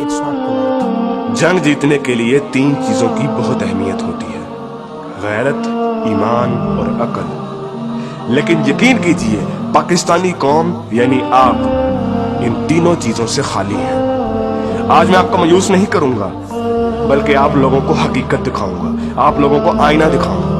जंग जीतने के लिए 3 चीजों की बहुत अहमियत होती है, गैरत, ईमान और अकल। लेकिन यकीन कीजिए पाकिस्तानी कौम यानी आप इन तीनों चीजों से खाली है। आज मैं आपको मायूस नहीं करूंगा, बल्कि आप लोगों को हकीकत दिखाऊंगा, आप लोगों को आईना दिखाऊंगा।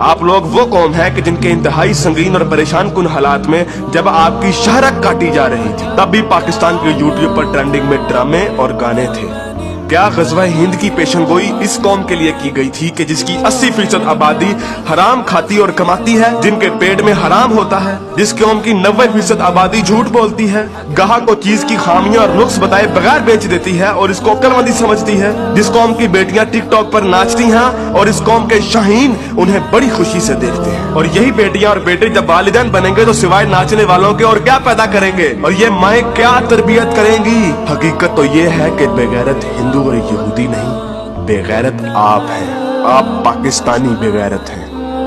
आप लोग वो कौम है कि जिनके इंतहाई संगीन और परेशान कुन हालात में जब आपकी शहरत काटी जा रही थी, तब भी पाकिस्तान के यूट्यूब पर ट्रेंडिंग में ड्रामे और गाने थे। क्या गज़वा हिंद की पेशनगोई इस कौम के लिए की गई थी कि जिसकी 80% आबादी हराम खाती और कमाती है, जिनके पेट में हराम होता है, जिस कौम की 90% आबादी झूठ बोलती है, गाहक को चीज की खामियां और नुक्स बताए बगैर बेच देती है और इसको अक्लमंदी समझती है, जिस कौम की बेटियां टिकटॉक पर नाचती हैं और इस कौम के शाहीन उन्हें बड़ी खुशी से देखते हैं। और यही बेटियां और बेटे जब वालिदैन बनेंगे तो सिवाय नाचने वालों के और क्या पैदा करेंगे, और ये माएँ क्या तरबियत करेंगी। हकीकत तो ये है कि बेगैरत हिंदू और यहूदी नहीं, बेगैरत आप हैं। आप पाकिस्तानी बेगैरत हैं।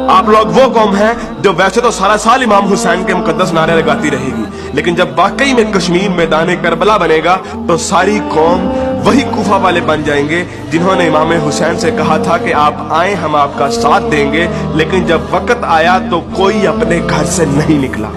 आप लोग वो कौम हैं जो वैसे तो सारा साल इमाम हुसैन के मुकद्दस नारे लगाती रहेगी, लेकिन जब वाकई में कश्मीर मैदान करबला बनेगा तो सारी कौम वही कुफा वाले बन जाएंगे जिन्होंने इमाम हुसैन से कहा था कि आप आए, हम आपका साथ देंगे, लेकिन जब वक्त आया तो कोई अपने घर से नहीं निकला।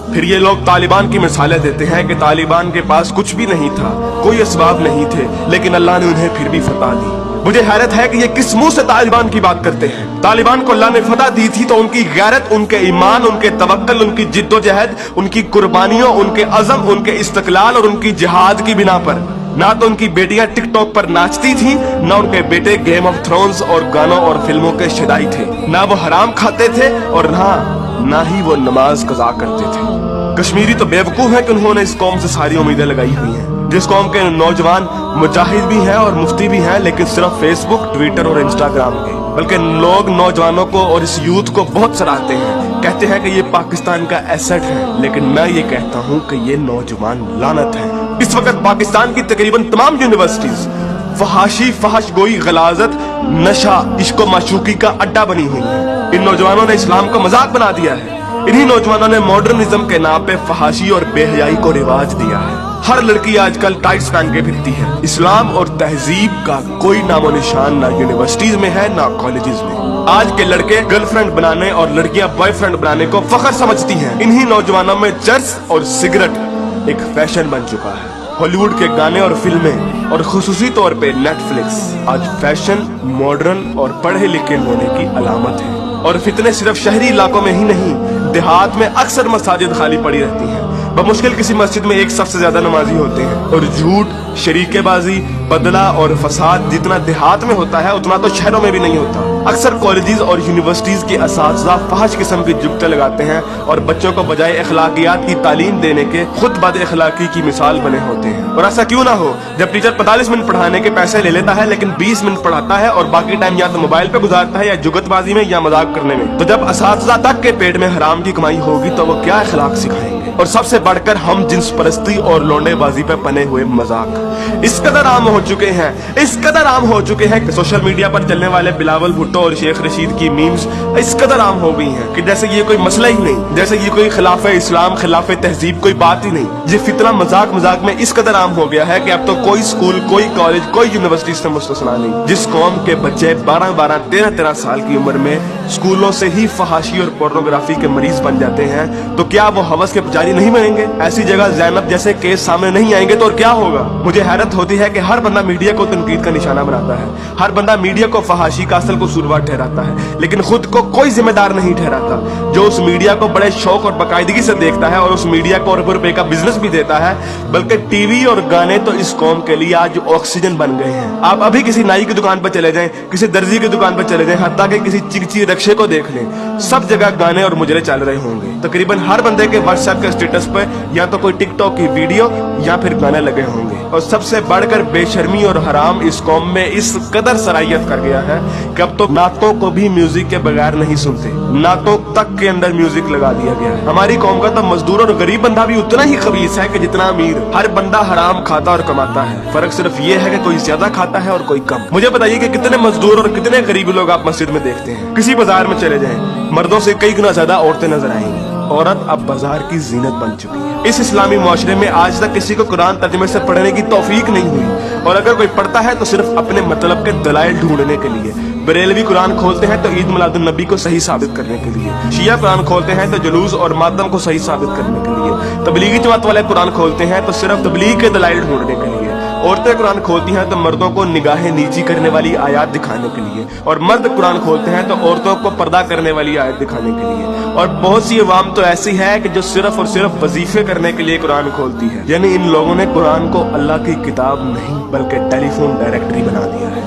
फिर ये लोग तालिबान की मिसालें देते हैं कि तालिबान के पास कुछ भी नहीं था, कोई असबाब नहीं थे, लेकिन अल्लाह ने उन्हें फिर भी फतह दी। मुझे हैरत है कि ये किस मुंह से तालिबान की बात करते हैं। तालिबान को अल्लाह ने फतह दी थी तो उनकी गैरत, उनके ईमान, उनके तवक्कल, उनकी जिद्दोजहद, उनकी कुर्बानियों, उनके अज़म, उनके इस्तक़लाल और उनकी जिहाद की बिना पर। ना तो उनकी बेटियां टिकटॉक पर नाचती थी, ना उनके बेटे गेम ऑफ थ्रोन्स और गानों और फिल्मों के शदाई थे, ना वो हराम खाते थे और ना ही वो नमाज कज़ा करते थे। कश्मीरी तो बेवकूफ है कि उन्होंने इस कौम से सारी उम्मीदें लगाई हुई हैं, जिस कौम के नौजवान मुजाहिद भी हैं और मुफ्ती भी हैं, लेकिन सिर्फ फेसबुक, ट्विटर और इंस्टाग्राम के। बल्कि लोग नौजवानों को और इस यूथ को बहुत सराहते हैं, कहते हैं कि ये पाकिस्तान का एसेट है, लेकिन मैं ये कहता हूँ कि ये नौजवान लानत है। इस वक्त पाकिस्तान की तकरीबन तमाम यूनिवर्सिटीज फहाशी, फहशगोई, गलाजत, नशा, इश्क व माशूकी का अड्डा बनी हुई है। इन नौजवानों ने इस्लाम को मजाक बना दिया है। इन्हीं नौजवानों ने मॉडर्निज्म के नाम पे फहाशी और बेहयाई को रिवाज दिया है। हर लड़की आजकल टाइट्स पहन के फिरती है। इस्लाम और तहजीब का कोई नामो निशान ना यूनिवर्सिटीज में है, ना कॉलेजेस में। आज के लड़के गर्लफ्रेंड बनाने और लड़कियां बॉयफ्रेंड बनाने को फख्र समझती हैं। इन्हीं नौजवानों में चर्च और सिगरेट एक फैशन बन चुका है। हॉलीवुड के गाने और फिल्में और खुसूसी तौर पे नेटफ्लिक्स आज फैशन, मॉडर्न और पढ़े लिखे होने की अलामत है। और फितने सिर्फ शहरी इलाकों में ही नहीं, देहात में अक्सर मसाजिद खाली पड़ी रहती हैं। बमुश्किल किसी मस्जिद में एक सफ से ज्यादा नमाजी होते हैं। और झूठ, शरीकेबाजी, बदला और फसाद जितना देहात में होता है उतना तो शहरों में भी नहीं होता। अक्सर कॉलेजेस और यूनिवर्सिटीज के असातिज़ा फहश किस्म की जुगते लगाते हैं और बच्चों को बजाय अखलाकियात की तालीम देने के खुद बद अखलाकी की मिसाल बने होते हैं। और ऐसा क्यों ना हो, जब टीचर 45 मिनट पढ़ाने के पैसे ले लेता है लेकिन 20 मिनट पढ़ाता है और बाकी टाइम या तो मोबाइल पे गुजारता है या जुगतबाजी में या मजाक करने में, तो जब असातिज़ा तक के पेट में हराम की कमाई होगी तो वो क्या अखलाक सिखाएंगे। और सबसे बढ़कर हम जिन्स परस्ती और लौंडेबाजी पे बने हुए मजाक इस कदर आम हो चुके हैं, इस कदर आम हो चुके हैं कि सोशल मीडिया पर चलने वाले बिलावल भुट्टो और शेख रशीद की मीम्स इस कदर आम हो गई हैं कि जैसे ये कोई मसला ही नहीं, जैसे ये कोई खिलाफे इस्लाम, खिलाफे तहजीब कोई बात ही नहीं। ये फितना मजाक मजाक में इस कदर आम हो गया है कि अब तो कोई स्कूल, कोई कॉलेज, कोई यूनिवर्सिटी से मुस्तस्ना नहीं। जिस कौम के बच्चे 12-12, 13-13 साल की उम्र में स्कूलों से ही फहाशी और पोर्नोग्राफी के मरीज बन जाते हैं, तो क्या वो हवस के पुजारी नहीं बनेंगे? ऐसी जगह ज़ैनब जैसे केस सामने नहीं आएंगे तो और क्या होगा? मुझे हैरत होती है कि हर बंदा मीडिया को तनकीद का निशाना बनाता है, हर बंदा मीडिया को फहाशी का असल कसूरवार ठहराता है, लेकिन खुद को कोई जिम्मेदार नहीं ठहराता। जो उस मीडिया को बड़े शौक और बाकायदगी से देखता है और उस मीडिया को अरबों रुपए का बिजनेस भी देता है, बल्कि टीवी और गाने तो इस कौम के लिए आज ऑक्सीजन बन गए हैं। आप अभी किसी नाई की दुकान पर चले जाएं, किसी दर्जी की दुकान पर चले जाएं, हत्ता कि किसी चिकची रक्शे को देख लें, सब जगह गाने और मुजरे चल रहे होंगे। तकरीबन हर बंदे के व्हाट्सएप के स्टेटस पर या तो कोई टिकटॉक की वीडियो या फिर गाने लगे होंगे। और सबसे बढ़कर बेशर्मी और हराम इस कौम में इस कदर सराहियत कर गया है कि अब तो नातों को भी म्यूजिक के बगैर नहीं सुनते, नातों तक के अंदर म्यूजिक लगा दिया गया है। हमारी कौम का तो मजदूर और गरीब बंदा भी उतना ही खबीस है कि जितना अमीर। हर बंदा हराम खाता और कमाता है, फर्क सिर्फ ये है कि कोई ज्यादा खाता है और कोई कम। मुझे बताइए कि कितने मजदूर और कितने गरीब लोग आप मस्जिद में देखते हैं? किसी बाजार में चले जाएं, मर्दों से कई गुना ज्यादा औरतें नजर आएंगी। औरत अब बाजार की जीनत बन चुकी है। इस इस्लामी मुआशरे में आज तक किसी को कुरान तर्जुमे से पढ़ने की तौफीक नहीं हुई, और अगर कोई पढ़ता है तो सिर्फ अपने मतलब के दलाइल ढूंढने के लिए। बरेलवी कुरान खोलते हैं तो ईद मिलादुन नबी को सही साबित करने के लिए, शिया कुरान खोलते हैं तो जुलूस और मातम को सही साबित करने के लिए, तबलीगी जमात वाले कुरान खोलते हैं तो सिर्फ तबलीग के दलाइल ढूंढने के लिए, औरतें कुरान खोलती हैं तो मर्दों को निगाहें नीची करने वाली आयत दिखाने के लिए, और मर्द कुरान खोलते हैं तो औरतों को पर्दा करने वाली आयत दिखाने के लिए। और बहुत सी अवाम तो ऐसी है कि जो सिर्फ और सिर्फ वजीफे करने के लिए कुरान खोलती है। यानी इन लोगों ने कुरान को अल्लाह की किताब नहीं बल्कि टेलीफोन डायरेक्टरी बना दिया है।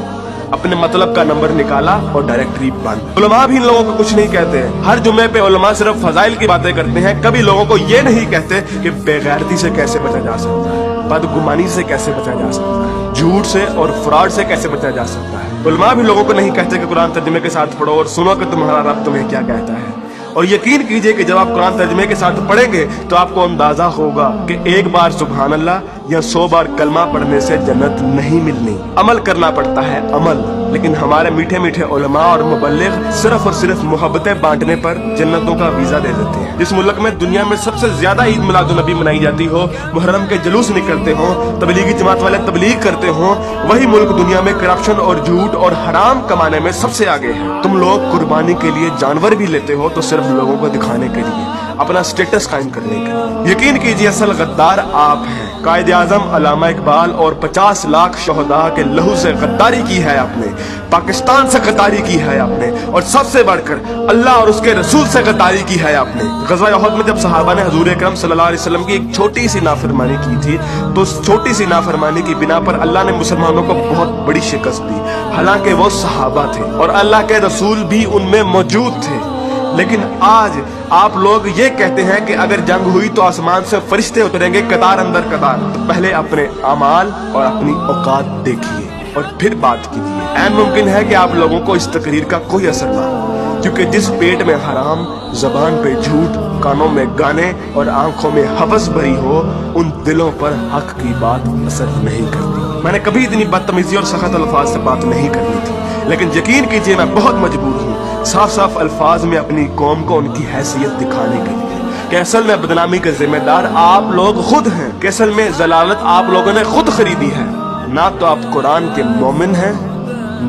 अपने मतलब का नंबर निकाला और डायरेक्टरी बंद। उलमा भी इन लोगों को कुछ नहीं कहते हैं। हर जुम्मे पे उलमा सिर्फ फजाइल की बातें करते हैं, कभी लोगों को ये नहीं कहते कि बेगैरती से कैसे बचा जा सकता है, बदगुमानी से कैसे बचा जा सकता है, झूठ से और फ्रॉड से कैसे बचा जा सकता है। उलमा भी लोगों को नहीं कहते कि कुरान तर्जुमे के साथ पढ़ो और सुनो कि तुम्हारा रब तुम्हें क्या कहता है। और यकीन कीजिए कि जब आप कुरान तर्जुमे के साथ पढ़ेंगे तो आपको अंदाजा होगा कि एक बार सुभान अल्लाह या 100 बार कलमा पढ़ने से जन्नत नहीं मिलनी। अमल करना पड़ता है, अमल। लेकिन हमारे मीठे मीठे उलमा और मुबल्लिग सिर्फ और सिर्फ मोहब्बतें बांटने पर जन्नतों का वीजा दे देते हैं। जिस मुल्क में दुनिया में सबसे ज्यादा ईद मिलादुन नबी मनाई जाती हो, मुहर्रम के जुलूस निकलते हो, तबलीगी जमात वाले तबलीग करते हो, वही मुल्क दुनिया में करप्शन और झूठ और हराम कमाने में सबसे आगे है। तुम लोग कुर्बानी के लिए जानवर भी लेते हो तो सिर्फ लोगों को दिखाने के लिए, अपना स्टेटस कायम करने के लिए। यकीन कीजिए असल गद्दार आप हैं। कायद आजम अल्लामा इकबाल और 50 लाख शोहदा के लहू से गद्दारी की है आपने, पाकिस्तान से गद्दारी की है आपने, और सबसे बढ़कर अल्लाह और उसके रसूल से गद्दारी की है आपने। गज़वा उहद में जब सहाबा ने हुजूर अकरम सल्लल्लाहु अलैहि वसल्लम की एक छोटी सी नाफरमानी की थी, तो उस छोटी सी नाफरमानी की बिना पर अल्लाह ने मुसलमानों को बहुत बड़ी शिकस्त दी। हालांकि वो सहाबा थे और अल्लाह के रसूल भी उनमें मौजूद थे। लेकिन आज आप लोग ये कहते हैं कि अगर जंग हुई तो आसमान से फरिश्ते उतरेंगे कतार अंदर कतार। तो पहले अपने अमाल और अपनी औकात देखिए और फिर बात कीजिए। ऐन मुमकिन है कि आप लोगों को इस तकरीर का कोई असर ना हो, क्योंकि जिस पेट में हराम, जबान पे झूठ, कानों में गाने और आंखों में हवस भरी हो, उन दिलों पर हक की बात असर नहीं करती। मैंने कभी इतनी बदतमीजी और सख्त अल्फाज से बात नहीं करनी थी, लेकिन यकीन कीजिए मैं बहुत मजबूर हूँ साफ साफ अल्फाज में अपनी कौम को उनकी हैसियत दिखाने के लिए कि असल में बदनामी के जिम्मेदार आप लोग खुद हैं, कि असल में जलालत आप लोगों ने खुद खरीदी है। ना तो आप कुरान के मोमिन हैं,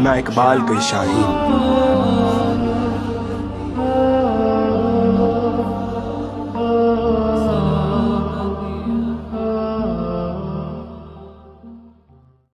ना इकबाल के शाहीन।